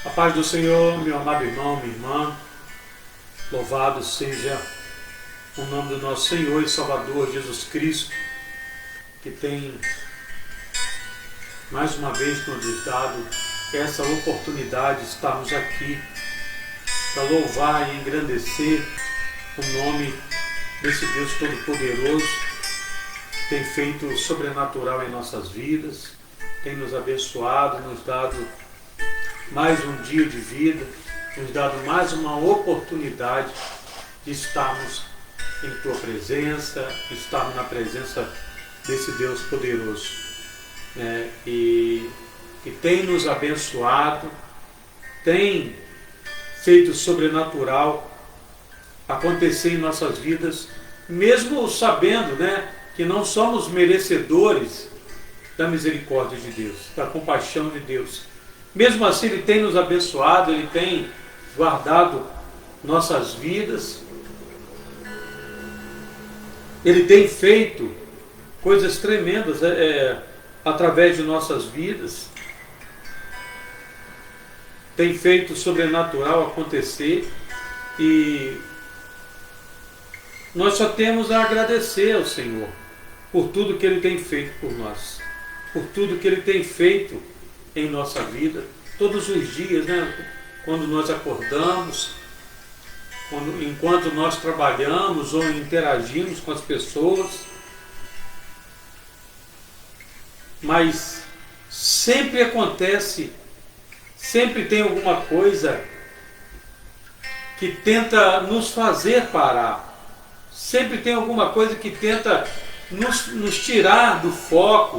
A paz do Senhor, meu amado irmão, minha irmã, louvado seja o nome do nosso Senhor e Salvador Jesus Cristo, que tem mais uma vez nos dado essa oportunidade de estarmos aqui para louvar e engrandecer o nome desse Deus Todo-Poderoso, que tem feito o sobrenatural em nossas vidas, tem nos abençoado, nos dado mais um dia de vida, nos dado mais uma oportunidade de estarmos em Tua presença, estarmos na presença desse Deus poderoso, né? E tem nos abençoado, tem feito o sobrenatural acontecer em nossas vidas, mesmo sabendo, né, que não somos merecedores da misericórdia de Deus, da compaixão de Deus. Mesmo assim, Ele tem nos abençoado, Ele tem guardado nossas vidas, Ele tem feito coisas tremendas através de nossas vidas, tem feito o sobrenatural acontecer e nós só temos a agradecer ao Senhor por tudo que Ele tem feito por nós, por tudo que Ele tem feito em nossa vida, todos os dias, né? Quando nós acordamos, enquanto nós trabalhamos ou interagimos com as pessoas, mas sempre acontece, sempre tem alguma coisa que tenta nos fazer parar, sempre tem alguma coisa que tenta nos tirar do foco,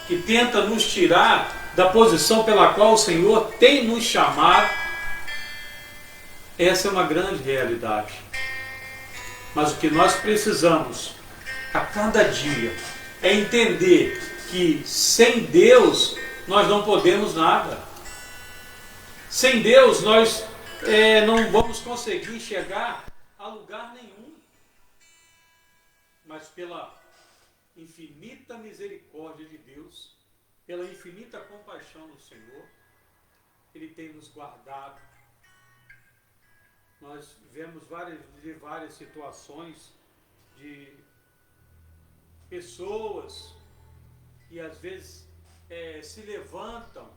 que tenta nos tirar da posição pela qual o Senhor tem nos chamado. Essa é uma grande realidade. Mas o que nós precisamos a cada dia é entender que sem Deus nós não podemos nada. Sem Deus nós não vamos conseguir chegar a lugar nenhum. Mas pela infinita misericórdia de Deus, pela infinita compaixão do Senhor, Ele tem nos guardado. Nós vemos várias situações de pessoas que às vezes se levantam,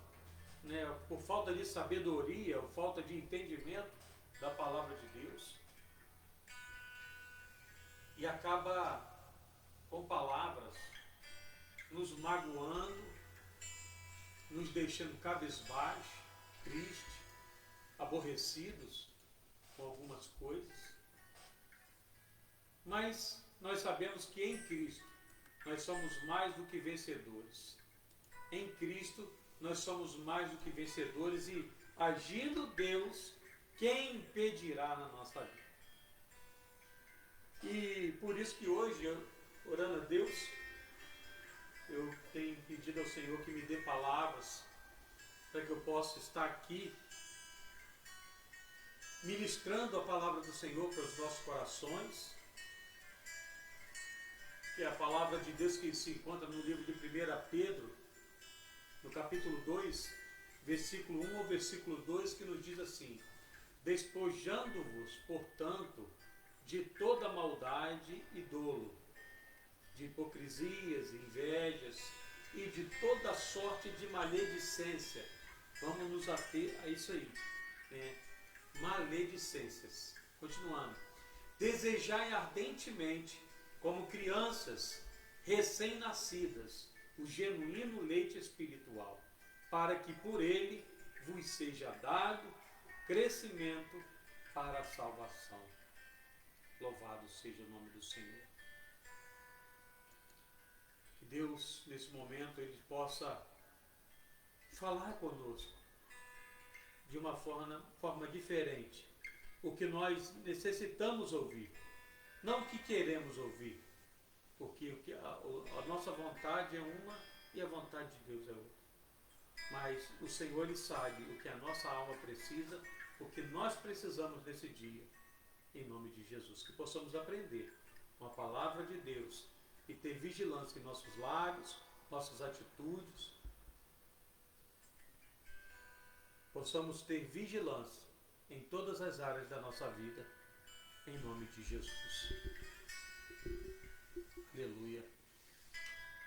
né, por falta de sabedoria, ou falta de entendimento da palavra de Deus, e acaba com palavras nos magoando, nos deixando cabisbaixos, tristes, aborrecidos com algumas coisas. Mas nós sabemos que em Cristo nós somos mais do que vencedores. Em Cristo nós somos mais do que vencedores e, agindo Deus, quem impedirá na nossa vida? E por isso que hoje, orando a Deus, eu tenho pedido ao Senhor que me dê palavras para que eu possa estar aqui ministrando a palavra do Senhor para os nossos corações, que é a palavra de Deus que se encontra no livro de 1 Pedro, no capítulo 2, versículo 1 ao versículo 2, que nos diz assim: despojando-vos, portanto, de toda maldade e dolo, de hipocrisias, invejas e de toda sorte de maledicência. Vamos nos ater a isso aí, né? Maledicências. Continuando. Desejai ardentemente, como crianças recém-nascidas, o genuíno leite espiritual, para que por ele vos seja dado crescimento para a salvação. Louvado seja o nome do Senhor. Que Deus, nesse momento, Ele possa falar conosco de uma forma diferente, o que nós necessitamos ouvir, não o que queremos ouvir, porque a nossa vontade é uma e a vontade de Deus é outra. Mas o Senhor, Ele sabe o que a nossa alma precisa, o que nós precisamos nesse dia, em nome de Jesus. Que possamos aprender com a palavra de Deus e ter vigilância em nossos lábios, nossas atitudes, possamos ter vigilância em todas as áreas da nossa vida, em nome de Jesus. Aleluia.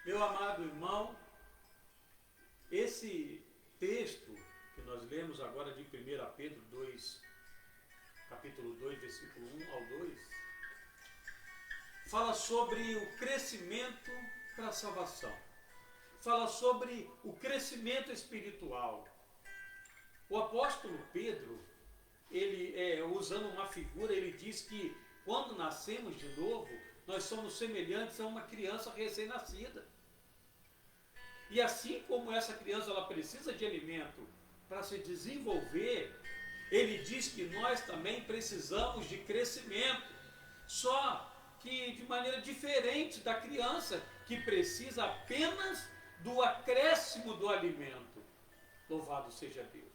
Meu amado irmão, esse texto que nós lemos agora de 1 Pedro 2, capítulo 2, versículo 1 ao 2, fala sobre o crescimento para a salvação. Fala sobre o crescimento espiritual. O apóstolo Pedro, ele usando uma figura, ele diz que quando nascemos de novo, nós somos semelhantes a uma criança recém-nascida. E assim como essa criança ela precisa de alimento para se desenvolver, ele diz que nós também precisamos de crescimento, só que de maneira diferente da criança, que precisa apenas do acréscimo do alimento. Louvado seja Deus.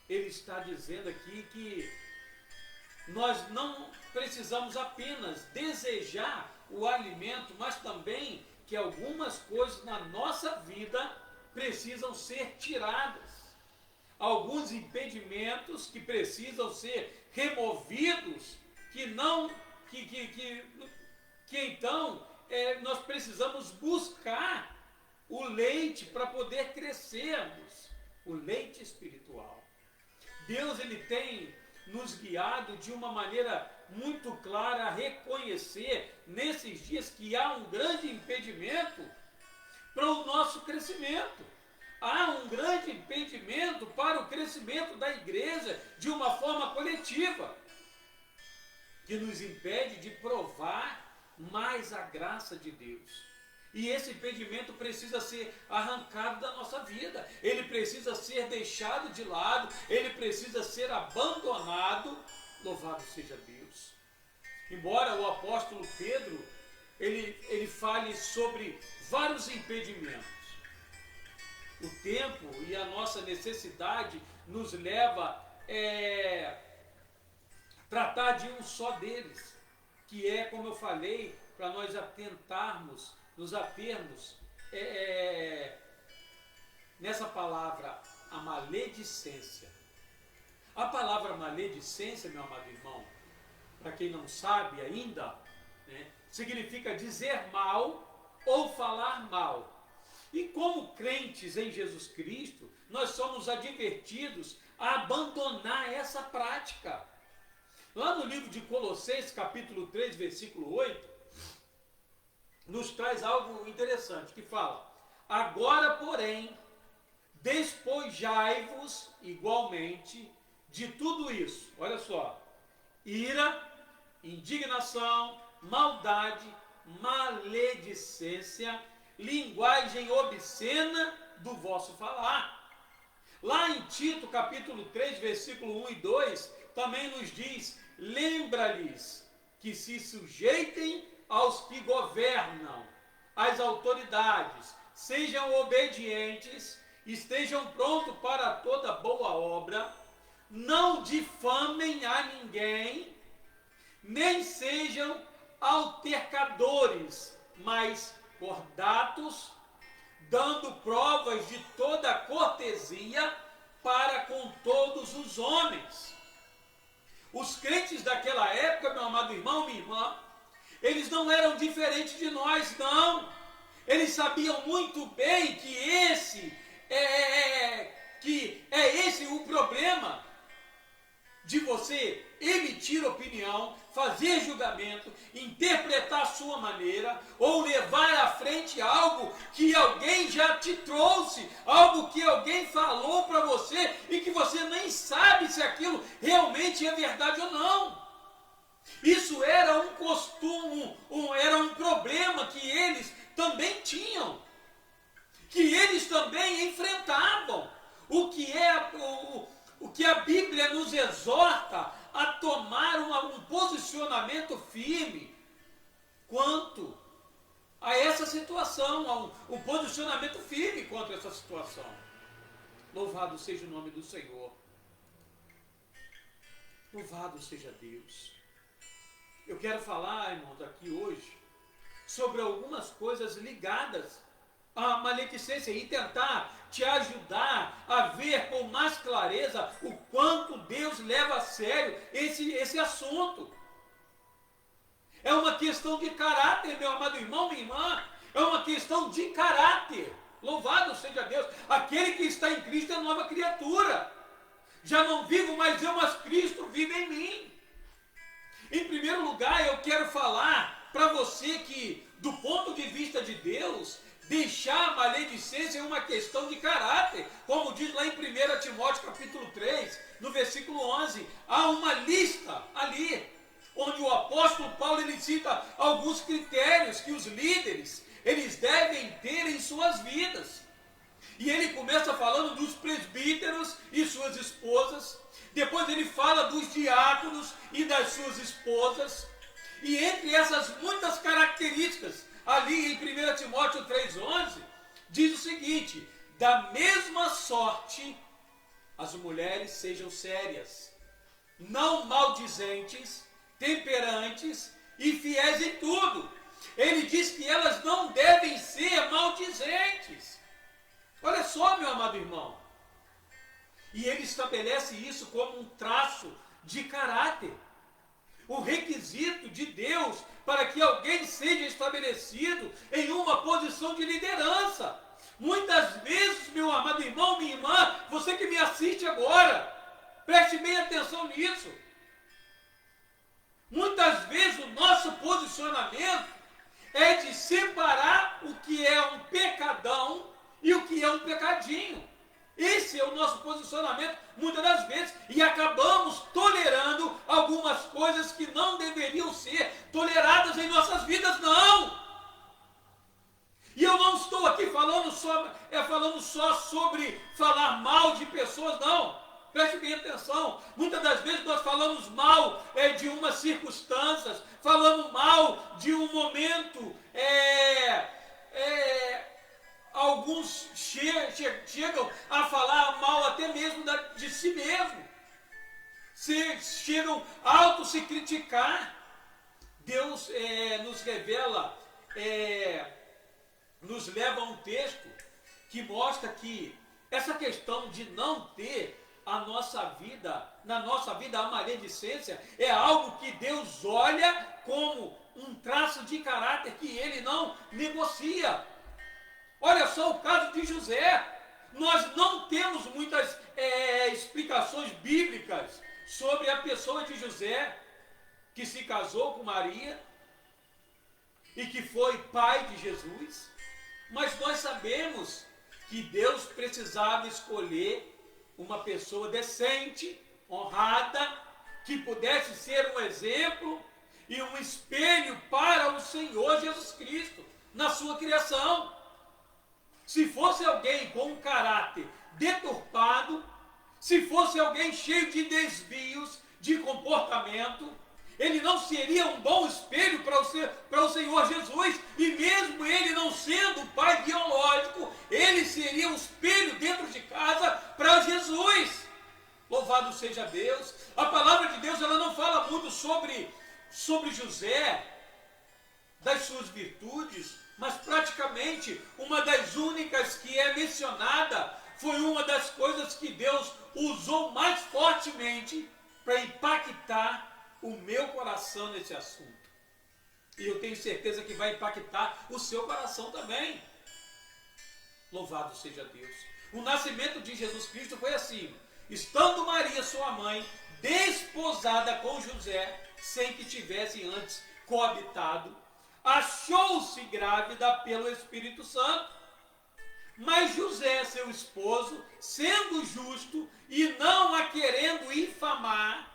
Ele está dizendo aqui que nós não precisamos apenas desejar o alimento, mas também que algumas coisas na nossa vida precisam ser tiradas. Alguns impedimentos que precisam ser removidos, que então nós precisamos buscar o leite para poder crescermos, o leite espiritual. Deus ele tem nos guiado de uma maneira muito clara a reconhecer nesses dias que há um grande impedimento para o nosso crescimento. Há um grande impedimento para o crescimento da igreja de uma forma coletiva, que nos impede de provar mais a graça de Deus. E esse impedimento precisa ser arrancado da nossa vida. Ele precisa ser deixado de lado. Ele precisa ser abandonado. Louvado seja Deus. Embora o apóstolo Pedro, ele fale sobre vários impedimentos, o tempo e a nossa necessidade nos leva a tratar de um só deles, que é, como eu falei, para nós nos atermos nessa palavra, a maledicência. A palavra maledicência, meu amado irmão, para quem não sabe ainda, significa dizer mal ou falar mal. E como crentes em Jesus Cristo, nós somos advertidos a abandonar essa prática. Lá no livro de Colossenses, capítulo 3, versículo 8, nos traz algo interessante, que fala: agora, porém, despojai-vos igualmente de tudo isso. Olha só: ira, indignação, maldade, maledicência, linguagem obscena do vosso falar. Lá em Tito, capítulo 3, versículo 1 e 2, também nos diz: lembra-lhes que se sujeitem aos que governam, às autoridades, sejam obedientes, estejam prontos para toda boa obra, não difamem a ninguém, nem sejam altercadores, mas cordatos, dando provas de toda cortesia para com todos os homens. Os crentes daquela época, meu amado irmão, minha irmã, eles não eram diferentes de nós, não. Eles sabiam muito bem que esse o problema de você emitir opinião, fazer julgamento, interpretar a sua maneira, ou levar à frente algo que alguém já te trouxe, algo que alguém falou para você e que você nem sabe se aquilo realmente é verdade ou não. Isso era um costume, era um problema que eles também tinham, que eles também enfrentavam. O que a Bíblia nos exorta a tomar um posicionamento firme quanto a essa situação, um posicionamento firme contra essa situação. Louvado seja o nome do Senhor. Louvado seja Deus. Eu quero falar, irmãos, aqui hoje, sobre algumas coisas ligadas a maledicência e tentar te ajudar a ver com mais clareza o quanto Deus leva a sério esse assunto. É uma questão de caráter, meu amado irmão, minha irmã. É uma questão de caráter. Louvado seja Deus. Aquele que está em Cristo é nova criatura. Já não vivo mais eu, mas Cristo vive em mim. Em primeiro lugar, eu quero falar para você que, do ponto de vista de Deus, deixar a maledicência é uma questão de caráter. Como diz lá em 1 Timóteo capítulo 3, no versículo 11, há uma lista ali, onde o apóstolo Paulo ele cita alguns critérios que os líderes eles devem ter em suas vidas. E ele começa falando dos presbíteros e suas esposas, depois ele fala dos diáconos e das suas esposas, e entre essas muitas características, ali em 1 Timóteo 3,11, diz o seguinte: da mesma sorte, as mulheres sejam sérias, não maldizentes, temperantes e fiéis em tudo. Ele diz que elas não devem ser maldizentes. Olha só, meu amado irmão. E ele estabelece isso como um traço de caráter. O requisito de Deus para que alguém seja estabelecido em uma posição de liderança. Muitas vezes, meu amado irmão, minha irmã, você que me assiste agora, preste bem atenção nisso. Muitas vezes o nosso posicionamento é de separar o que é um pecadão e o que é um pecadinho. Esse é o nosso posicionamento muitas das vezes, e acabamos tolerando algumas coisas que não deveriam ser toleradas em nossas vidas, não. E eu não estou aqui falando só sobre falar mal de pessoas, não. Preste bem atenção. Muitas das vezes nós falamos mal de umas circunstâncias, falamos mal de um momento, alguns chegam a falar mal até mesmo de si mesmo. Chegam a auto-se criticar. Deus nos revela, nos leva a um texto que mostra que essa questão de não ter na nossa vida a maledicência é algo que Deus olha como um traço de caráter que Ele não negocia. Olha só o caso de José. Nós não temos muitas explicações bíblicas sobre a pessoa de José, que se casou com Maria e que foi pai de Jesus, mas nós sabemos que Deus precisava escolher uma pessoa decente, honrada, que pudesse ser um exemplo e um espelho para o Senhor Jesus Cristo na sua criação. Se fosse alguém com um caráter deturpado, se fosse alguém cheio de desvios de comportamento, ele não seria um bom espelho para o Senhor Jesus, e mesmo ele não sendo o pai biológico, ele seria um espelho dentro de casa para Jesus. Louvado seja Deus. A palavra de Deus ela não fala muito sobre José, das suas virtudes, mas praticamente uma das únicas que é mencionada foi uma das coisas que Deus usou mais fortemente para impactar o meu coração nesse assunto. E eu tenho certeza que vai impactar o seu coração também. Louvado seja Deus. O nascimento de Jesus Cristo foi assim: estando Maria, sua mãe, desposada com José, sem que tivessem antes coabitado, achou-se grávida pelo Espírito Santo. Mas José, seu esposo, sendo justo e não a querendo infamar,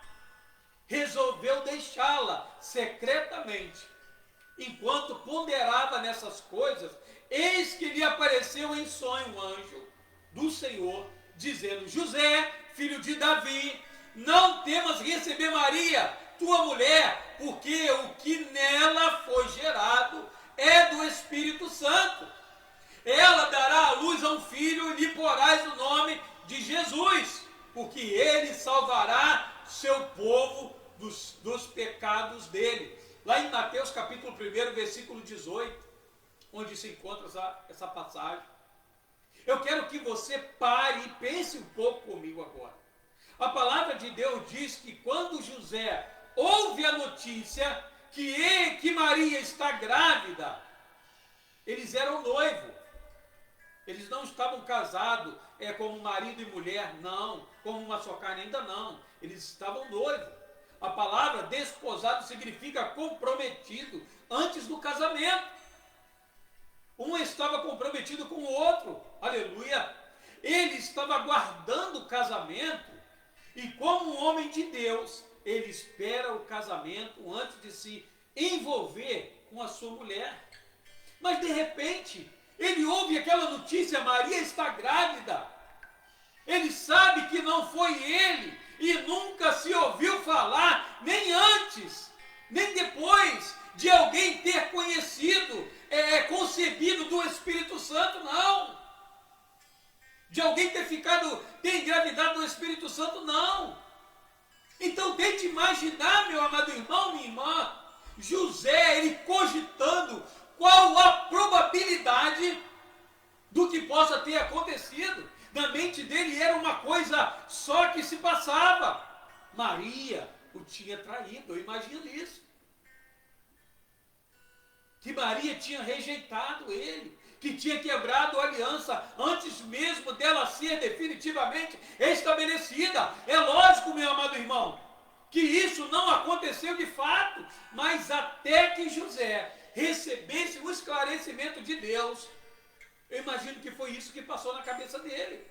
resolveu deixá-la secretamente. Enquanto ponderava nessas coisas, eis que lhe apareceu em sonho um anjo do Senhor, dizendo: José, filho de Davi, não temas receber Maria, tua mulher, porque o que nela foi gerado é do Espírito Santo. Ela dará à luz a um filho e lhe porás o nome de Jesus, porque ele salvará seu povo dos pecados dele. Lá em Mateus capítulo 1, versículo 18. onde se encontra essa passagem. Eu quero que você pare e pense um pouco comigo agora. A palavra de Deus diz que quando José ouve a notícia que Maria está grávida, eles eram noivos. Eles não estavam casados como marido e mulher, não. Como uma só carne, ainda não. Eles estavam noivos. A palavra desposado significa comprometido antes do casamento. Um estava comprometido com o outro. Aleluia. Ele estava aguardando o casamento. E como um homem de Deus, ele espera o casamento antes de se envolver com a sua mulher. Mas de repente, ele ouve aquela notícia: Maria está grávida. Ele sabe que não foi ele e nunca se ouviu falar, nem antes, nem depois de alguém ter conhecido, concebido do Espírito Santo, não. De alguém ter engravidado do Espírito Santo, não. Então tente imaginar, meu amado irmão, minha irmã, José, ele cogitando qual a probabilidade do que possa ter acontecido. Na mente dele era uma coisa só que se passava: Maria o tinha traído. Eu imagino isso. Que Maria tinha rejeitado ele, que tinha quebrado a aliança antes mesmo dela ser definitivamente estabelecida. É lógico, meu amado irmão, que isso não aconteceu de fato, mas até que José recebesse o esclarecimento de Deus, eu imagino que foi isso que passou na cabeça dele.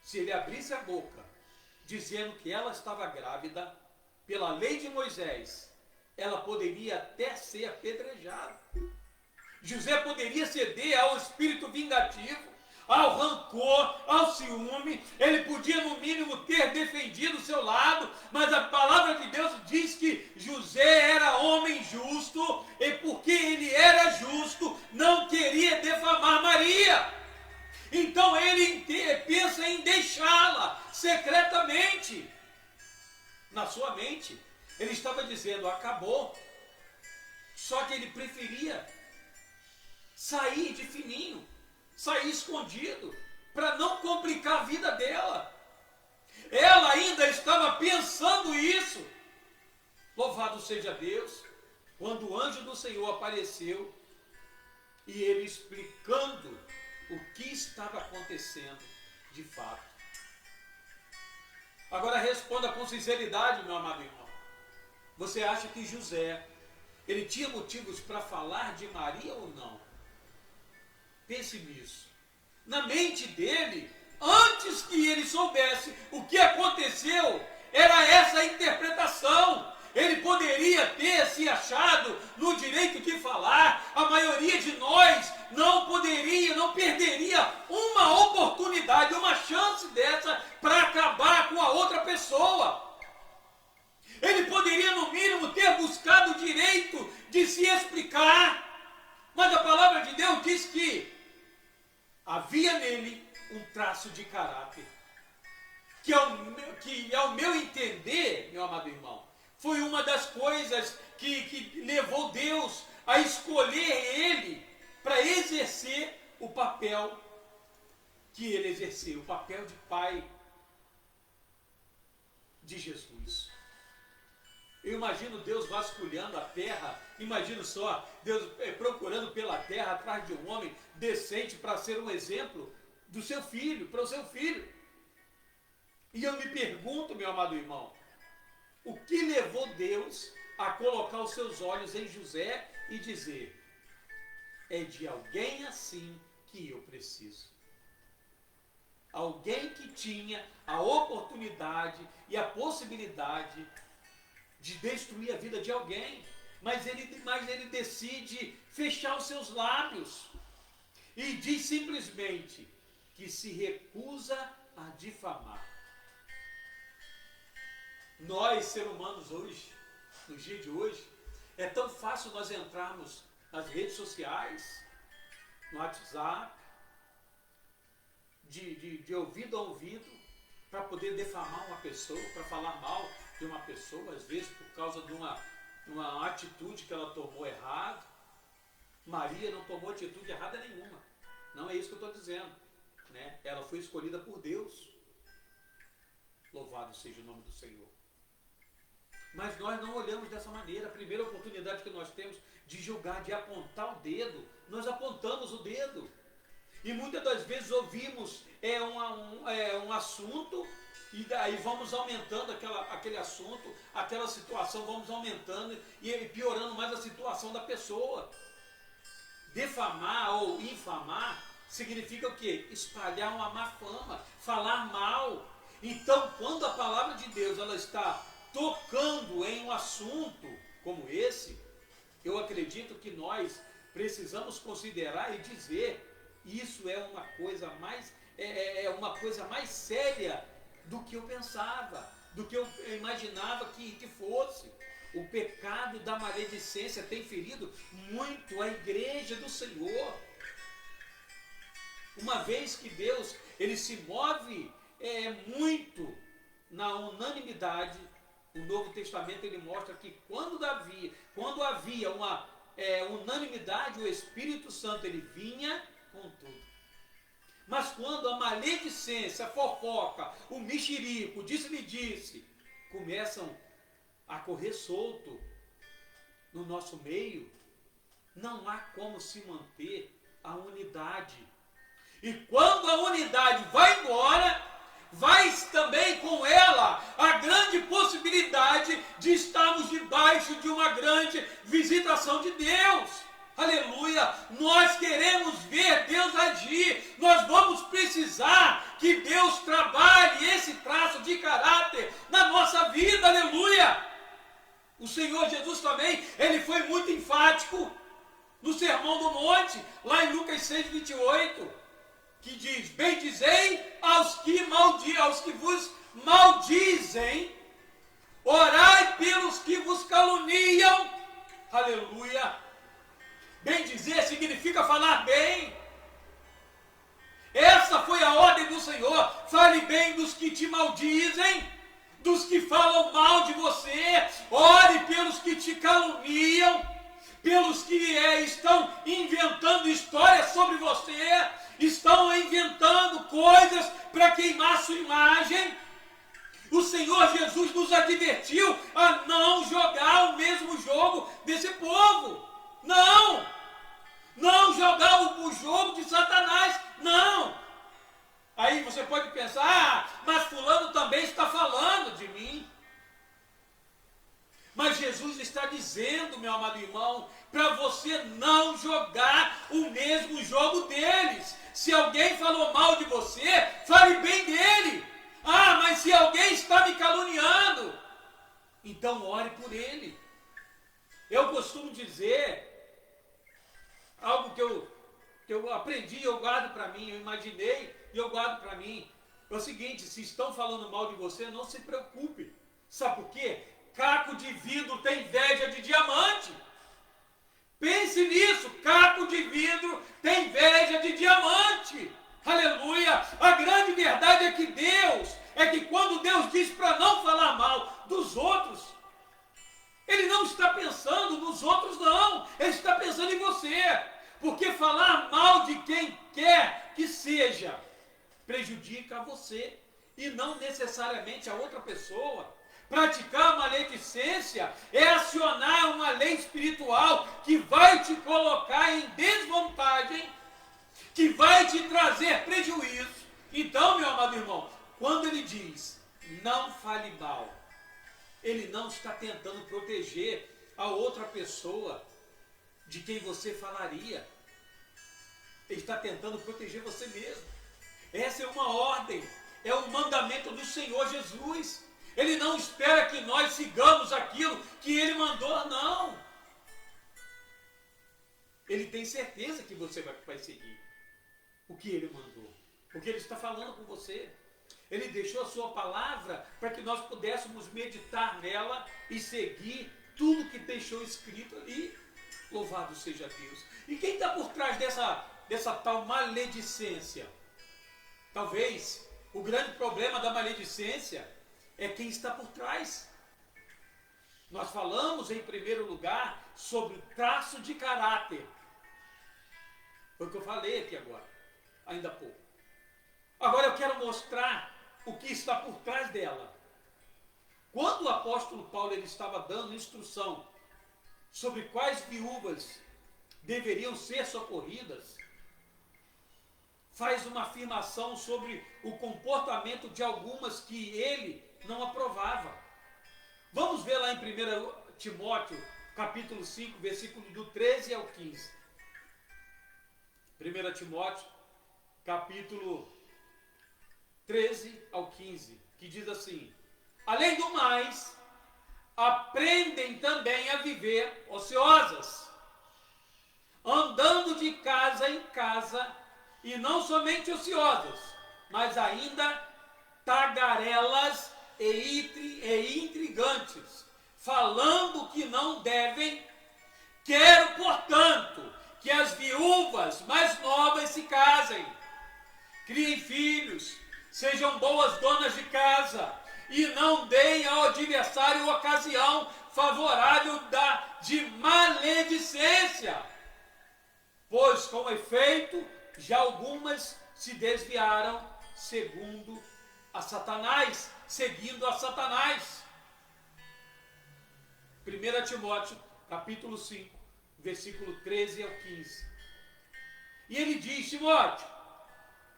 Se ele abrisse a boca dizendo que ela estava grávida, pela lei de Moisés, ela poderia até ser apedrejada. José poderia ceder ao espírito vingativo, ao rancor, ao ciúme. Ele podia no mínimo ter defendido o seu lado, mas a palavra de Deus diz que José era homem justo, e porque ele era justo, não queria defamar Maria. Então ele pensa em deixá-la secretamente. Na sua mente, ele estava dizendo: acabou. Só que ele preferia sair de fininho, sair escondido, para não complicar a vida dela. Ela ainda estava pensando isso. Louvado seja Deus, quando o anjo do Senhor apareceu e ele explicando o que estava acontecendo de fato. Agora responda com sinceridade, meu amado irmão. Você acha que José, ele tinha motivos para falar de Maria ou não? Pense nisso. Na mente dele, antes que ele soubesse o que aconteceu, era essa a interpretação. Ele poderia ter se achado no direito de falar. A maioria de nós não perderia uma oportunidade, uma chance dessa para acabar com a outra pessoa. Ele poderia, no mínimo, ter buscado o direito de se explicar, mas a palavra de Deus diz que havia nele um traço de caráter, que ao meu entender, meu amado irmão, foi uma das coisas que levou Deus a escolher ele para exercer o papel que ele exerceu, o papel de pai de Jesus. Eu imagino Deus vasculhando a terra, imagino só Deus procurando pela terra atrás de um homem decente para ser um exemplo do seu filho, para o seu filho. E eu me pergunto, meu amado irmão, o que levou Deus a colocar os seus olhos em José e dizer: é de alguém assim que eu preciso. Alguém que tinha a oportunidade e a possibilidade de destruir a vida de alguém, mas ele decide fechar os seus lábios e diz simplesmente que se recusa a difamar. Nós, seres humanos, hoje, no dia de hoje, é tão fácil nós entrarmos nas redes sociais, no WhatsApp, de ouvido a ouvido, para poder defamar uma pessoa, para falar mal de uma pessoa, às vezes por causa de uma atitude que ela tomou errado. ousadia, não tomou atitude errada nenhuma. Não é isso que eu estou dizendo, né? Ela foi escolhida por Deus. Louvado seja o nome do Senhor. Mas nós não olhamos dessa maneira. A primeira oportunidade que nós temos de julgar, de apontar o dedo, nós apontamos o dedo. E muitas das vezes ouvimos um assunto e daí vamos aumentando aquele assunto, aquela situação, vamos aumentando e piorando mais a situação da pessoa. Defamar ou infamar significa o quê? Espalhar uma má fama, falar mal. Então, quando a palavra de Deus ela está tocando em um assunto como esse, eu acredito que nós precisamos considerar e dizer: isso é uma coisa mais séria do que eu pensava, do que eu imaginava que fosse. O pecado da maledicência tem ferido muito a igreja do Senhor. Uma vez que Deus ele se move muito na unanimidade, o Novo Testamento ele mostra que quando havia uma unanimidade, o Espírito Santo ele vinha com tudo. Mas quando a maledicência, a fofoca, o mexerico, disse-me-disse, começam a correr solto no nosso meio, não há como se manter a unidade. E quando a unidade vai embora, vai também com ela a grande possibilidade de estarmos debaixo de uma grande visitação de Deus. Aleluia! Nós queremos ver Deus agir, nós vamos precisar que Deus trabalhe esse traço de caráter na nossa vida, aleluia! O Senhor Jesus também, ele foi muito enfático no Sermão do Monte, lá em Lucas 6:28, que diz: bendizei aos que vos maldizem, orai pelos que vos caluniam, aleluia! Bem dizer significa falar bem. Essa foi a ordem do Senhor. Fale bem dos que te maldizem, dos que falam mal de você. Ore pelos que te caluniam, pelos que estão inventando histórias sobre você, estão inventando coisas para queimar sua imagem. O Senhor Jesus nos advertiu a não jogar o mesmo jogo desse povo. Não jogar o jogo de Satanás, não. Aí você pode pensar: mas fulano também está falando de mim. Mas Jesus está dizendo, meu amado irmão, para você não jogar o mesmo jogo deles. Se alguém falou mal de você, fale bem dele. Ah, mas se alguém está me caluniando, então ore por ele. Eu costumo dizer algo que eu aprendi, eu guardo para mim, eu imaginei e eu guardo para mim. É o seguinte: se estão falando mal de você, não se preocupe. Sabe por quê? Caco de vidro tem inveja de diamante. Pense nisso: caco de vidro tem inveja de diamante. Aleluia! A grande verdade é que quando Deus diz para não falar mal dos outros, Ele não está pensando nos outros, não. Ele está pensando em você. Porque falar mal de quem quer que seja prejudica a você e não necessariamente a outra pessoa. Praticar a maledicência é acionar uma lei espiritual que vai te colocar em desvantagem, que vai te trazer prejuízo. Então, meu amado irmão, quando ele diz não fale mal, ele não está tentando proteger a outra pessoa de quem você falaria. Ele está tentando proteger você mesmo. Essa é uma ordem, é um mandamento do Senhor Jesus. Ele não espera que nós sigamos aquilo que Ele mandou, não. Ele tem certeza que você vai seguir o que Ele mandou, porque Ele está falando com você. Ele deixou a sua palavra para que nós pudéssemos meditar nela e seguir tudo que deixou escrito ali. Louvado seja Deus. E quem está por trás dessa tal maledicência? Talvez o grande problema da maledicência é quem está por trás. Nós falamos em primeiro lugar sobre o traço de caráter. Foi o que eu falei aqui agora, ainda há pouco. Agora eu quero mostrar o que está por trás dela. Quando o apóstolo Paulo ele estava dando instrução sobre quais viúvas deveriam ser socorridas, faz uma afirmação sobre o comportamento de algumas que ele não aprovava. Vamos ver lá em 1 Timóteo, capítulo 5, versículo do 13 ao 15. 1 Timóteo, capítulo 13 ao 15, que diz assim: além do mais, aprendem também a viver ociosas, andando de casa em casa, e não somente ociosas, mas ainda tagarelas e intrigantes, falando que não devem. Quero, portanto, que as viúvas mais novas se casem, criem filhos, sejam boas donas de casa, e não deem ao adversário ocasião favorável de maledicência, pois com efeito já algumas se desviaram seguindo a Satanás. 1 Timóteo, capítulo 5, versículo 13 ao 15. E ele diz: Timóteo,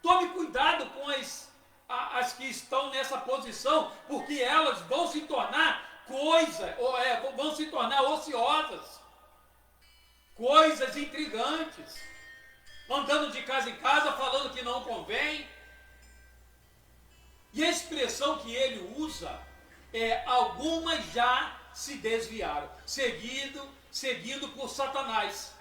tome cuidado com as que estão nessa posição, porque elas vão se tornar vão se tornar ociosas, coisas intrigantes, andando de casa em casa, falando que não convém. E a expressão que ele usa é: algumas já se desviaram, seguindo por Satanás.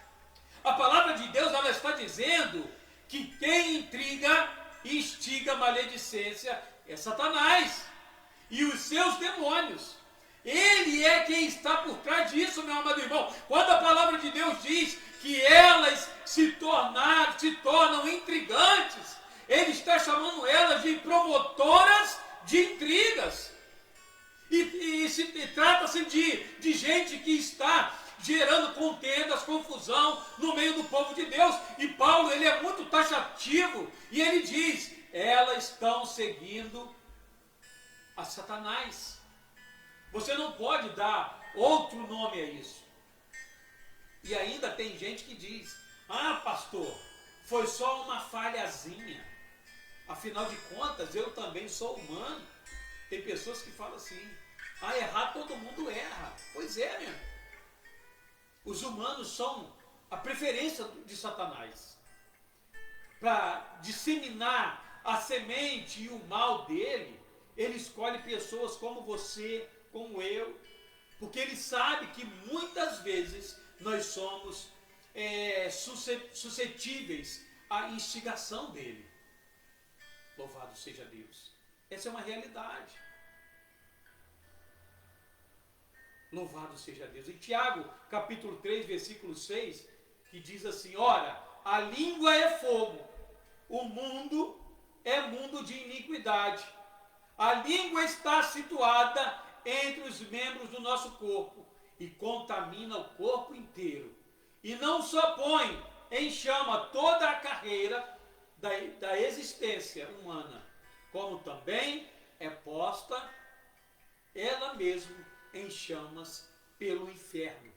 A palavra de Deus, ela está dizendo que quem intriga e instiga a maledicência é Satanás e os seus demônios. Ele é quem está por trás disso, meu amado irmão. Quando a palavra de Deus diz que elas se tornam intrigantes, ele está chamando elas de promotoras de intrigas. E trata-se de gente que está gerando contendas, confusão no meio do povo de Deus. E Paulo, ele é muito taxativo, e ele diz: elas estão seguindo a Satanás. Você não pode dar outro nome a isso. E ainda tem gente que diz: ah, pastor, foi só uma falhazinha, afinal de contas eu também sou humano. Tem pessoas que falam assim: ah, errar todo mundo erra. Pois é, meu. Os humanos são a preferência de Satanás para disseminar a semente e o mal dele. Ele escolhe pessoas como você, como eu, porque ele sabe que muitas vezes nós somos suscetíveis à instigação dele. Louvado seja Deus. Essa é uma realidade. Louvado seja Deus. Em Tiago, capítulo 3, versículo 6, que diz assim: ora, a língua é fogo, o mundo é mundo de iniquidade. A língua está situada entre os membros do nosso corpo e contamina o corpo inteiro. E não só põe em chama toda a carreira da existência humana, como também é posta ela mesma em chamas pelo inferno.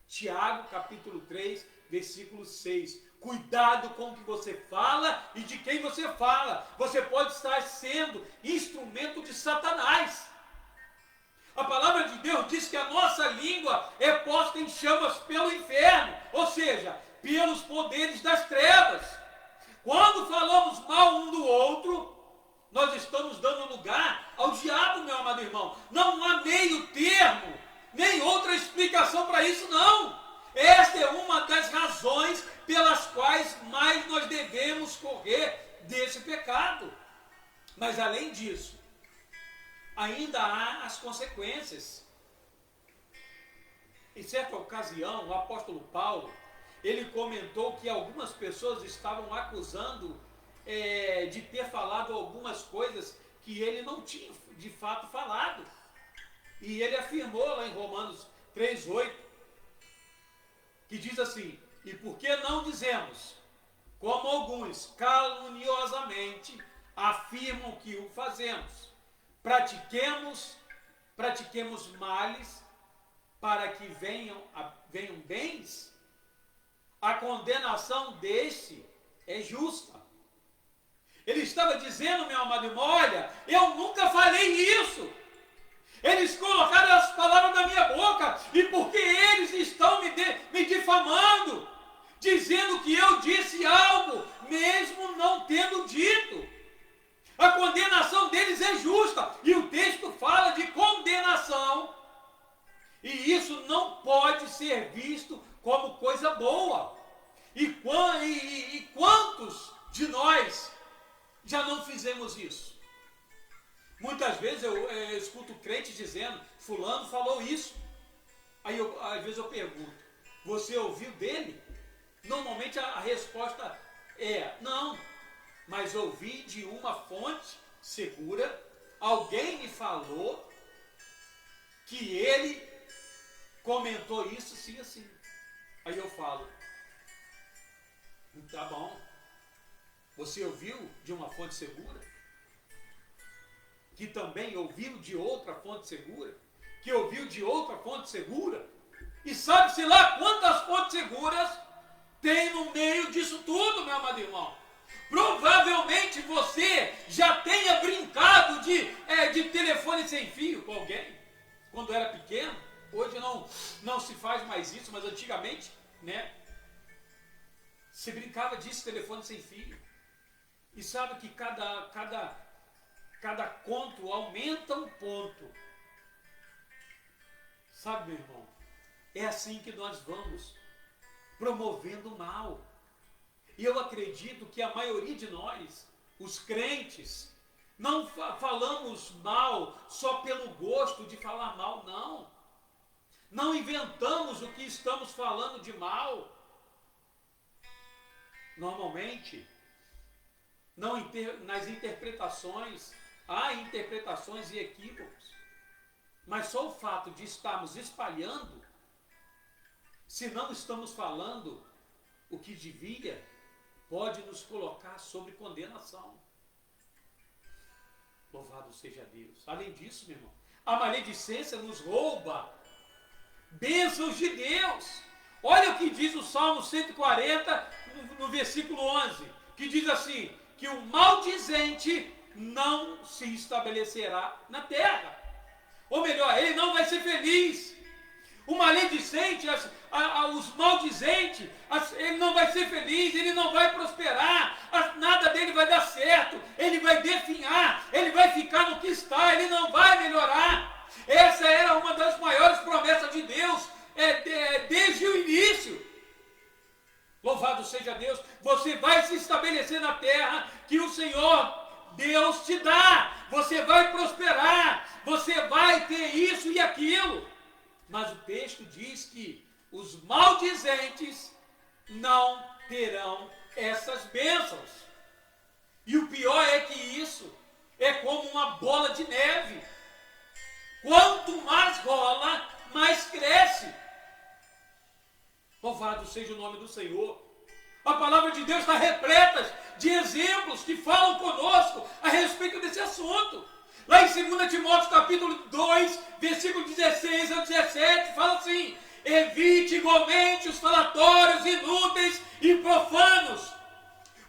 Tiago, capítulo 3, versículo 6. Cuidado com o que você fala e de quem você fala. Você pode estar sendo instrumento de Satanás. A palavra de Deus diz que a nossa língua é posta em chamas pelo inferno, ou seja, pelos poderes das trevas. Quando falamos mal um do outro, nós estamos dando lugar ao diabo, meu amado irmão. Não há meio termo, nem outra explicação para isso, não. Esta é uma das razões pelas quais mais nós devemos correr desse pecado. Mas além disso, ainda há as consequências. Em certa ocasião, o apóstolo Paulo, ele comentou que algumas pessoas estavam acusando de ter falado algumas coisas que ele não tinha de fato falado. E ele afirmou lá em Romanos 3,8, que diz assim: e por que não dizemos como alguns caluniosamente afirmam que o fazemos. Pratiquemos males para que venham bens. A condenação deste é justa. Ele estava dizendo, meu amado irmão, olha, eu nunca falei isso. Eles colocaram as palavras na minha boca, e porque eles estão me difamando, dizendo que eu disse algo, mesmo não tendo dito. A condenação deles é justa, e o texto fala de condenação, e isso não pode ser visto como coisa boa. E quantos de nós já não fizemos isso? Muitas vezes eu escuto crente dizendo, fulano falou isso. Aí às vezes eu pergunto, você ouviu dele? Normalmente a resposta é, não, mas ouvi de uma fonte segura, alguém me falou que ele comentou isso assim, assim. Aí eu falo, tá bom, você ouviu de uma fonte segura? Que também ouviu de outra fonte segura? Que ouviu de outra fonte segura? E sabe-se lá quantas fontes seguras tem no meio disso tudo, meu amado irmão? Provavelmente você já tenha brincado de telefone sem fio com alguém, quando era pequeno. Hoje não se faz mais isso, mas antigamente, né? Se brincava disso, telefone sem fio. E sabe que cada conto aumenta um ponto. Sabe, meu irmão? É assim que nós vamos promovendo o mal. E eu acredito que a maioria de nós, os crentes, não falamos mal só pelo gosto de falar mal, não. Não inventamos o que estamos falando de mal. Normalmente, nas interpretações, há interpretações e equívocos. Mas só o fato de estarmos espalhando, se não estamos falando o que devia, pode nos colocar sobre condenação. Louvado seja Deus. Além disso, meu irmão, a maledicência nos rouba bênçãos de Deus. Olha o que diz o Salmo 140, no versículo 11, que diz assim, que o maldizente não se estabelecerá na terra. Ou melhor, ele não vai ser feliz. O maledicente, os maldizentes, ele não vai ser feliz, ele não vai prosperar, nada dele vai dar certo, ele vai definhar, ele vai ficar no que está, ele não vai melhorar. Essa era uma das maiores promessas de Deus, desde o início. Louvado seja Deus, você vai se estabelecer na terra que o Senhor Deus te dá, você vai prosperar, você vai ter isso e aquilo. Mas o texto diz que os maldizentes não terão essas bênçãos. E o pior é que isso é como uma bola de neve. Quanto mais rola, mais cresce. Louvado seja o nome do Senhor. A palavra de Deus está repleta de exemplos que falam conosco a respeito desse assunto. Lá em 2 Timóteo capítulo 2, versículo 16 a 17, fala assim, evite igualmente os falatórios inúteis e profanos,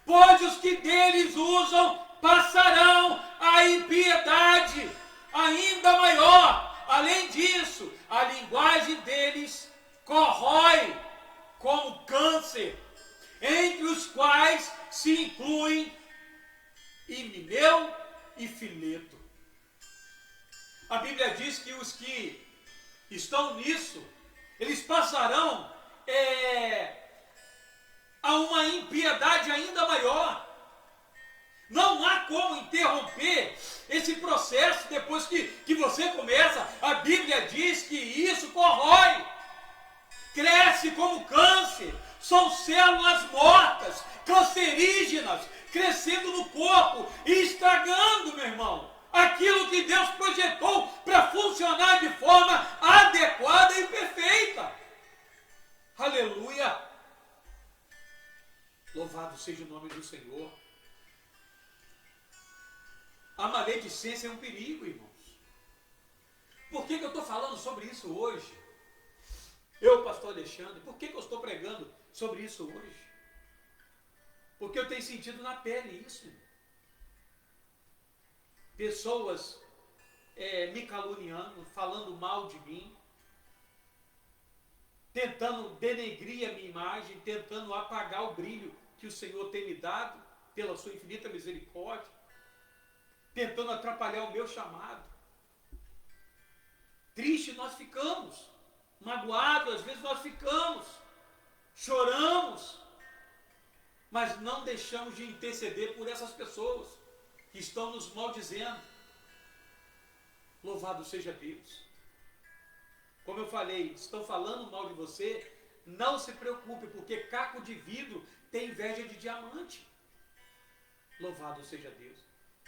pois os que deles usam passarão a impiedade ainda maior. Além disso, a linguagem deles corrói como câncer, entre os quais se incluem Himeneu e Fileto. A Bíblia diz que os que estão nisso, eles passarão a uma impiedade ainda maior. Não há como interromper esse processo depois que você começa. A Bíblia diz que isso corrói, cresce como câncer. São células mortas, cancerígenas, crescendo no corpo e estragando, meu irmão, aquilo que Deus projetou para funcionar de forma adequada e perfeita. Aleluia! Louvado seja o nome do Senhor. A maledicência é um perigo, irmãos. Por que eu estou falando sobre isso hoje? Eu, pastor Alexandre, por que eu estou pregando sobre isso hoje? Porque eu tenho sentido na pele isso. Pessoas me caluniando, falando mal de mim, tentando denegrir a minha imagem, tentando apagar o brilho que o Senhor tem me dado, pela sua infinita misericórdia, tentando atrapalhar o meu chamado. Triste nós ficamos, magoados, às vezes nós ficamos, choramos, mas não deixamos de interceder por essas pessoas que estão nos maldizendo. Louvado seja Deus. Como eu falei, estão falando mal de você, não se preocupe, porque caco de vidro tem inveja de diamante. Louvado seja Deus.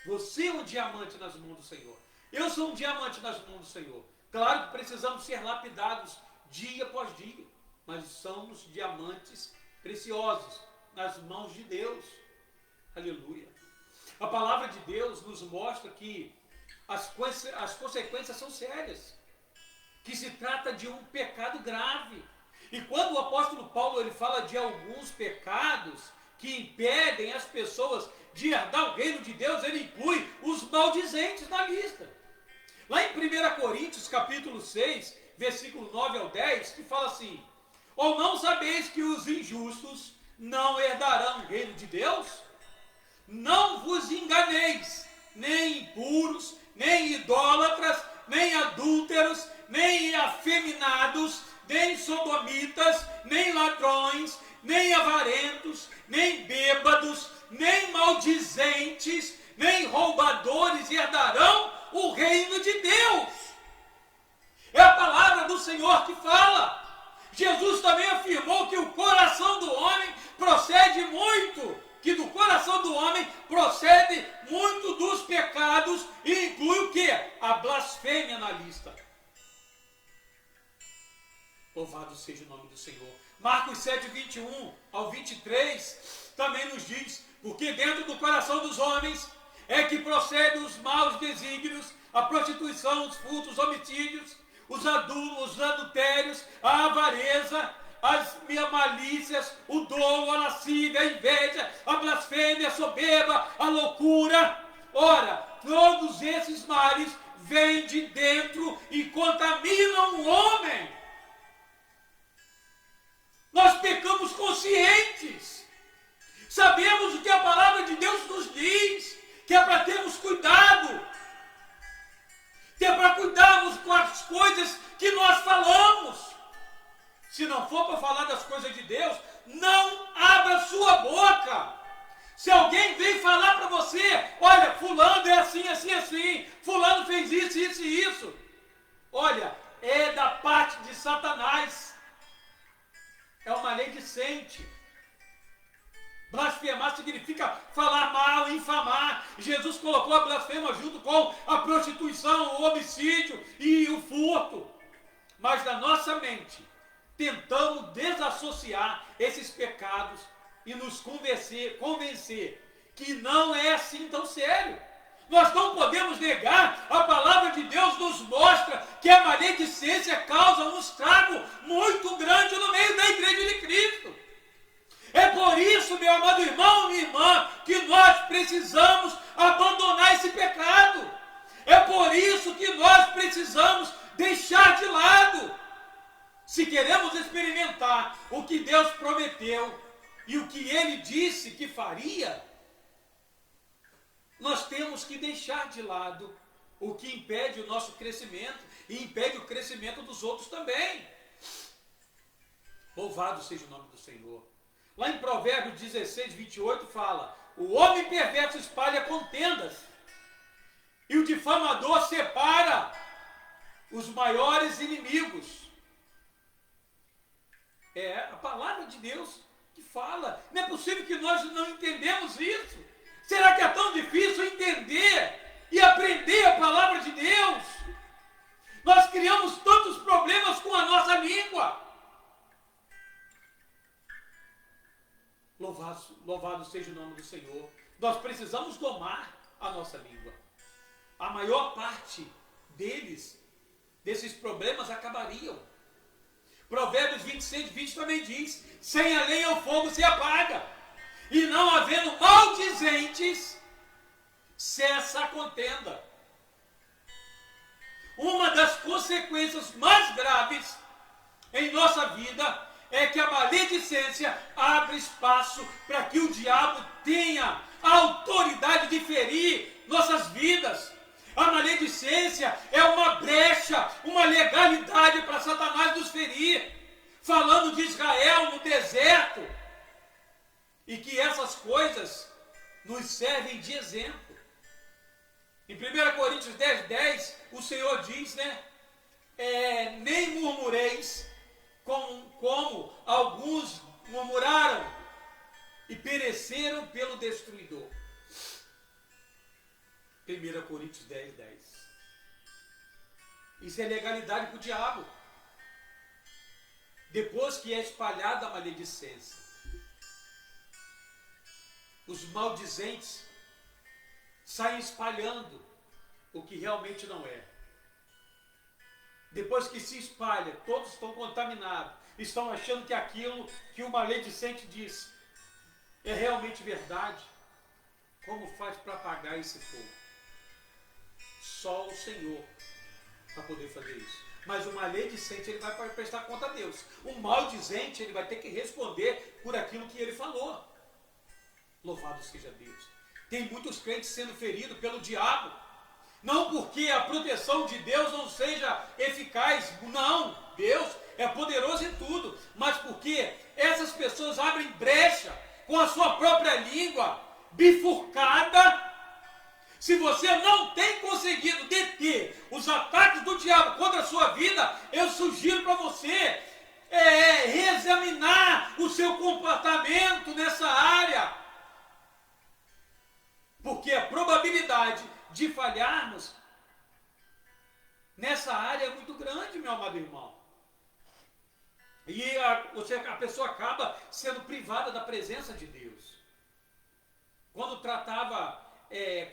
Você é um diamante nas mãos do Senhor. Eu sou um diamante nas mãos do Senhor. Claro que precisamos ser lapidados dia após dia, mas somos diamantes preciosos nas mãos de Deus. Aleluia. A palavra de Deus nos mostra que as consequências são sérias, que se trata de um pecado grave. E quando o apóstolo Paulo ele fala de alguns pecados que impedem as pessoas de herdar o reino de Deus, ele inclui os maldizentes na lista. Lá em 1 Coríntios, capítulo 6, versículo 9 ao 10, que fala assim: ou não sabeis que os injustos não herdarão o reino de Deus? Não vos enganeis, nem impuros, nem idólatras, nem adúlteros, nem afeminados, nem sodomitas, nem ladrões, nem avarentos, nem bêbados, nem maldizentes, nem roubadores herdarão o reino de Deus. É a palavra do Senhor que fala. Jesus também afirmou que o coração do homem procede muito, que do coração do homem procede muito dos pecados, e inclui o quê? A blasfêmia na lista. Louvado seja o nome do Senhor. Marcos 7, 21 ao 23 também nos diz: porque dentro do coração dos homens é que procedem os maus desígnios, a prostituição, os furtos, os homicídios, os adultérios, a avareza, as malícias, o dolo, a lascívia, a inveja, a blasfêmia, a soberba, a loucura. Ora, todos esses males vêm de dentro e contaminam o homem. Nós pecamos conscientes. Sabemos o que a palavra de Deus nos diz, que é para termos cuidado, que é para cuidarmos com as coisas que nós falamos. Se não for para falar das coisas de Deus, não abra sua boca. Se alguém vem falar para você: olha, fulano é assim, assim, assim, fulano fez isso, isso e isso, olha, é da parte de Satanás. É uma maledicente. Blasfemar significa falar mal, infamar. Jesus colocou a blasfema junto com a prostituição, o homicídio e o furto. Mas na nossa mente, tentamos desassociar esses pecados e nos convencer que não é assim tão sério. Nós não podemos negar, a palavra de Deus nos mostra que a maledicência causa um estrago muito grande no meio da igreja de Cristo. É por isso, meu amado irmão, minha irmã, que nós precisamos abandonar esse pecado. É por isso que nós precisamos deixar de lado. Se queremos experimentar o que Deus prometeu e o que Ele disse que faria, nós temos que deixar de lado o que impede o nosso crescimento e impede o crescimento dos outros também. Louvado seja o nome do Senhor. Lá em Provérbios 16, 28 fala: o homem perverso espalha contendas e o difamador separa os maiores inimigos. É a palavra de Deus que fala. Não é possível que nós não entendemos isso. Será que é tão difícil entender e aprender a palavra de Deus? Nós criamos tantos problemas com a nossa língua. Louvado seja o nome do Senhor. Nós precisamos domar a nossa língua. A maior parte desses problemas acabariam. Provérbios 26, 20 também diz: sem a lenha o fogo se apaga, e não havendo maldizentes, cessa a contenda. Uma das consequências mais graves em nossa vida é que a maledicência abre espaço para que o diabo tenha a autoridade de ferir nossas vidas. A maledicência é uma brecha, uma legalidade para Satanás nos ferir, falando de Israel no deserto, e que essas coisas nos servem de exemplo. Em 1 Coríntios 10, 10, o Senhor diz, nem murmureis como alguns murmuraram e pereceram pelo destruidor. 1 Coríntios 10, 10. Isso é legalidade para o diabo. Depois que é espalhada a maledicência, os maldizentes saem espalhando o que realmente não é. Depois que se espalha, todos estão contaminados, estão achando que aquilo que o maledicente diz é realmente verdade. Como faz para apagar esse fogo? Só o Senhor para poder fazer isso. Mas o maledicente, ele vai prestar conta a Deus. O maldizente, ele vai ter que responder por aquilo que ele falou. Louvado seja Deus. Tem muitos crentes sendo feridos pelo diabo. Não porque a proteção de Deus não seja eficaz. Não, Deus é poderoso em tudo. Mas porque essas pessoas abrem brecha com a sua própria língua bifurcada. Se você não tem conseguido deter os ataques do diabo contra a sua vida, eu sugiro para você reexaminar o seu comportamento nessa área. Porque a probabilidade de falharmos nessa área é muito grande, meu amado irmão. E a pessoa acaba sendo privada da presença de Deus. Quando tratava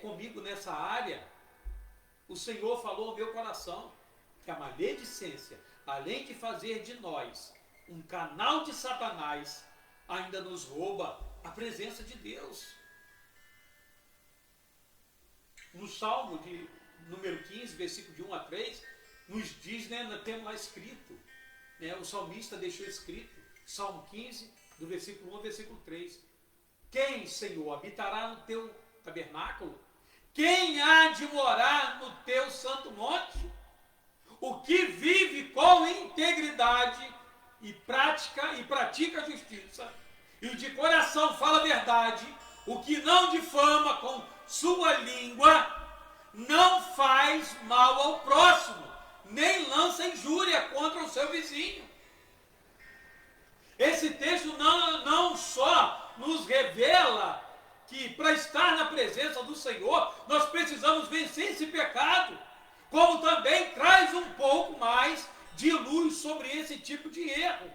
comigo nessa área, o Senhor falou ao meu coração que a maledicência, além de fazer de nós um canal de Satanás, ainda nos rouba a presença de Deus. No Salmo de número 15, versículo de 1 a 3, nos diz, temos lá escrito, o salmista deixou escrito, Salmo 15, do versículo 1 ao versículo 3. Quem, Senhor, habitará no teu tabernáculo? Quem há de morar no teu santo monte? O que vive com integridade e pratica a justiça, e de coração fala a verdade, o que não difama com sua língua, não faz mal ao próximo, nem lança injúria contra o seu vizinho. Esse texto não só nos revela que para estar na presença do Senhor, nós precisamos vencer esse pecado, como também traz um pouco mais de luz sobre esse tipo de erro.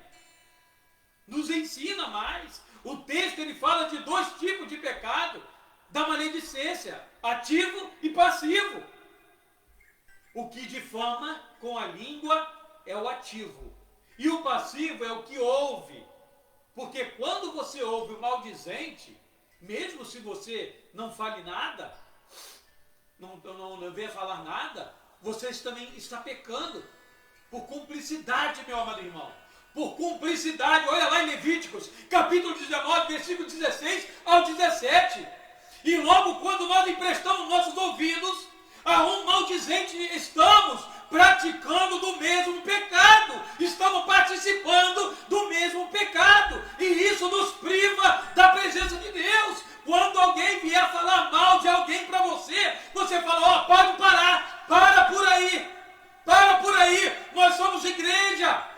Nos ensina mais. O texto ele fala de dois tipos de pecado, da maledicência, ativo e passivo. O que difama com a língua é o ativo, e o passivo é o que ouve. Porque quando você ouve o maldizente, mesmo se você não fale nada, não venha falar nada, você também está pecando por cumplicidade, meu amado irmão. Por cumplicidade, olha lá em Levíticos, capítulo 19, versículo 16 ao 17. E logo quando nós emprestamos nossos ouvidos a um maldizente, estamos praticando do mesmo pecado, estamos participando do mesmo pecado, e isso nos priva da presença de Deus. Quando alguém vier falar mal de alguém para você, você fala, pode parar, para por aí, nós somos igreja,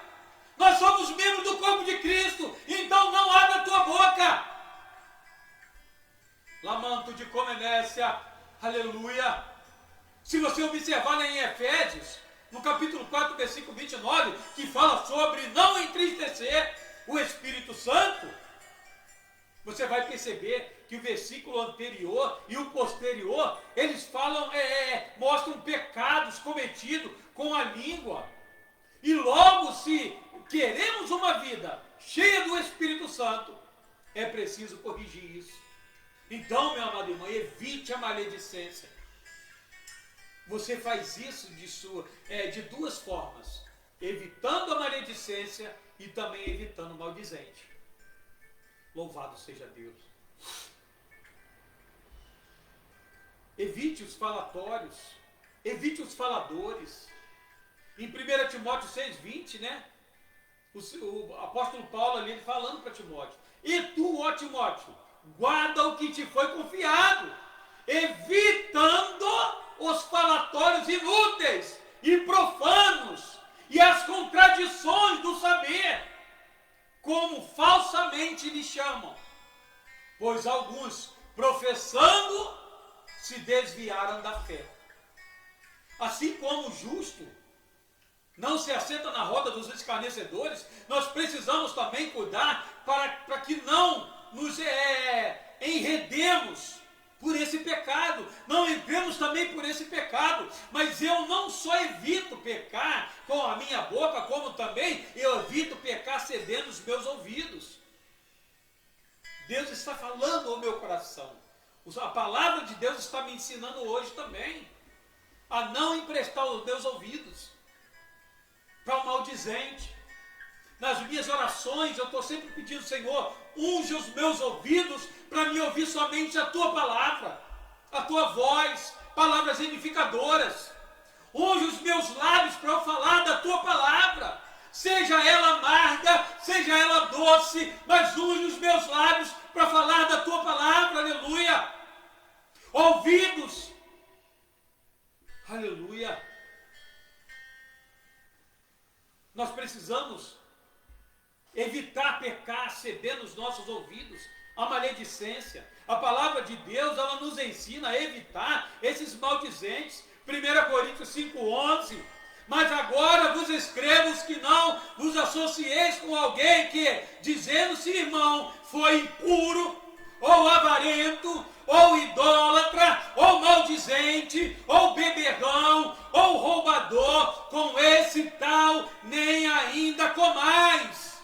nós somos membros do corpo de Cristo, então não abra a tua boca. Lamanto de Comenécia, aleluia. Se você observar lá em Efésios, no capítulo 4, versículo 29, que fala sobre não entristecer o Espírito Santo, você vai perceber que o versículo anterior e o posterior, eles falam, mostram pecados cometidos com a língua. E logo, se queremos uma vida cheia do Espírito Santo, é preciso corrigir isso. Então, meu amado irmão, evite a maledicência. Você faz isso de duas formas: evitando a maledicência e também evitando o maldizente. Louvado seja Deus. Evite os falatórios, evite os faladores. Em 1 Timóteo 6,20, né? O apóstolo Paulo ali falando para Timóteo: e tu, ó Timóteo, guarda o que te foi confiado, evitando os falatórios inúteis e profanos e as contradições do saber, como falsamente lhe chamam, pois alguns, professando, se desviaram da fé. Assim como o justo não se assenta na roda dos escarnecedores, nós precisamos também cuidar para que não nos enredemos por esse pecado, não entremos também por esse pecado. Mas eu não só evito pecar com a minha boca, como também eu evito pecar cedendo os meus ouvidos. Deus está falando ao meu coração, a palavra de Deus está me ensinando hoje também a não emprestar os meus ouvidos para o maldizente. Nas minhas orações eu estou sempre pedindo: Senhor, unge os meus ouvidos para me ouvir somente a Tua palavra, a Tua voz, palavras edificadoras. Unge os meus lábios para eu falar da Tua palavra, seja ela amarga, seja ela doce, mas unge os meus lábios para falar da Tua palavra, aleluia. Ouvidos, aleluia. Nós precisamos evitar pecar cedendo os nossos ouvidos à maledicência. A palavra de Deus, ela nos ensina a evitar esses maldizentes. 1 Coríntios 5,11: mas agora vos escrevo que não vos associeis com alguém que, dizendo-se irmão, foi impuro, ou avarento, ou idólatra, ou maldizente, ou beberrão, ou roubador, com esse tal nem ainda comais.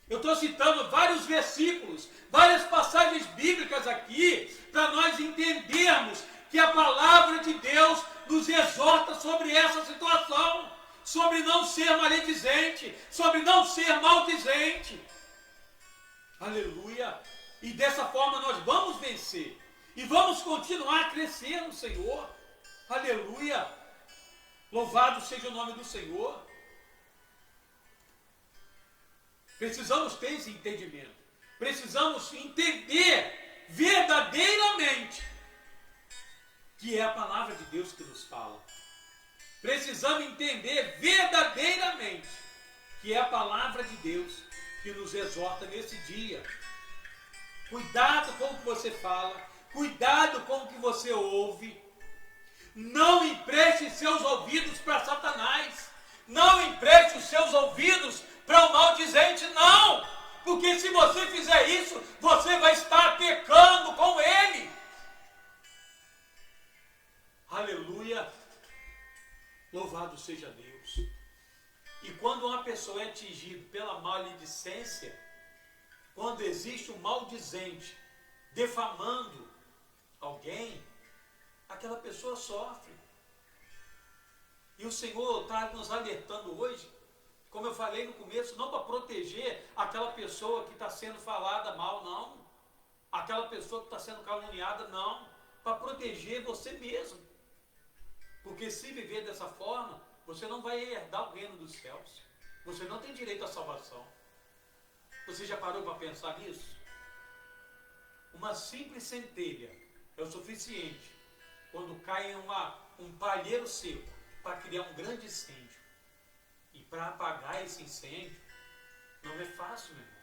Eu estou citando vários versículos, várias passagens bíblicas aqui, para nós entendermos que a palavra de Deus nos exorta sobre essa situação, sobre não ser maledizente, sobre não ser maldizente. Aleluia! E dessa forma nós vamos vencer e vamos continuar a crescer no Senhor. Aleluia! Louvado seja o nome do Senhor. Precisamos ter esse entendimento. Precisamos entender verdadeiramente que é a palavra de Deus que nos fala. Precisamos entender verdadeiramente que é a palavra de Deus que nos exorta nesse dia. Cuidado com o que você fala, cuidado com o que você ouve. Não empreste seus ouvidos para Satanás, não empreste os seus ouvidos para o maldizente, não, porque se você fizer isso, você vai estar pecando com ele. Aleluia, louvado seja Deus. E quando uma pessoa é atingida pela maledicência, quando existe um maldizente defamando alguém, aquela pessoa sofre. E o Senhor está nos alertando hoje, como eu falei no começo, não para proteger aquela pessoa que está sendo falada mal, não. Aquela pessoa que está sendo caluniada, não. Para proteger você mesmo. Porque se viver dessa forma, você não vai herdar o reino dos céus. Você não tem direito à salvação. Você já parou para pensar nisso? Uma simples centelha é o suficiente quando cai em um palheiro seco para criar um grande incêndio. E para apagar esse incêndio não é fácil, meu irmão.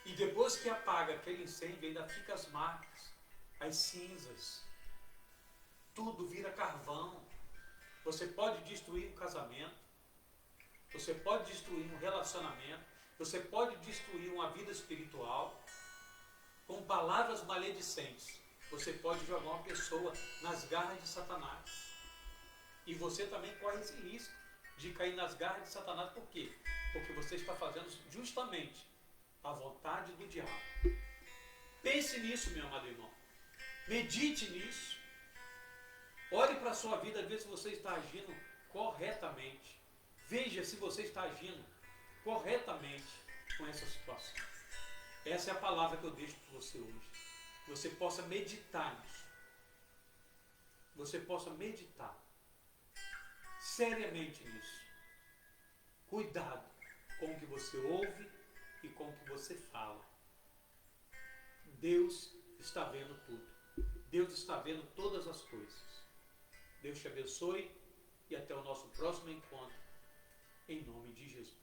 E depois que apaga aquele incêndio, ainda fica as marcas, as cinzas. Tudo vira carvão. Você pode destruir um casamento, você pode destruir um relacionamento, Você pode destruir uma vida espiritual com palavras maledicentes. Você pode jogar uma pessoa nas garras de Satanás. E você também corre esse risco de cair nas garras de Satanás. Por quê? Porque você está fazendo justamente a vontade do diabo. Pense nisso, meu amado irmão. Medite nisso. Olhe para a sua vida, veja se você está agindo corretamente. Veja se você está agindo corretamente com essa situação. Essa é a palavra que eu deixo para você hoje. Que você possa meditar nisso. Você possa meditar seriamente nisso. Cuidado com o que você ouve e com o que você fala. Deus está vendo tudo. Deus está vendo todas as coisas. Deus te abençoe e até o nosso próximo encontro. Em nome de Jesus.